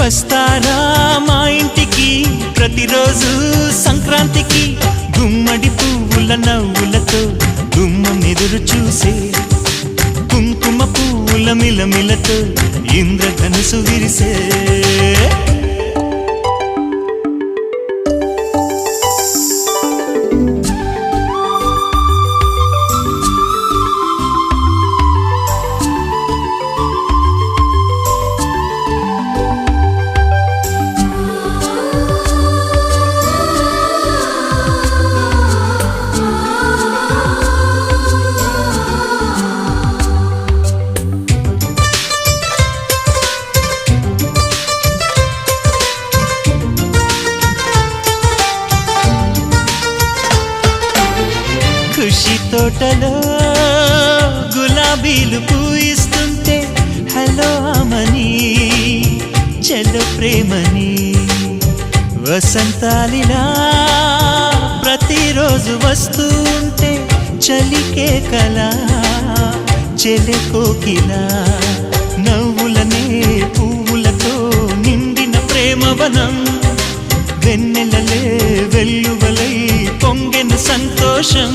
వస్తారా మా ఇంటికి ప్రతిరోజు సంక్రాంతికి గుమ్మడి పువ్వుల నవ్వులతో గుమ్మం ఎదురు చూసే కుంకుమ పువ్వుల మిలమిలతో ఇంద్రధనుసు విరిసే ఖుషి తోటలో గులాబీలు పూయిస్తుంటే హలో అమని చెల్లు ప్రేమని వసంతాలిలా ప్రతిరోజు వస్తుంటే చలికే కలా చెలె కోకిలా నవ్వులనే పువ్వులతో నిండిన ప్రేమవనం వెన్నెలలే వెల్లువలై పొంగెను సంతోషం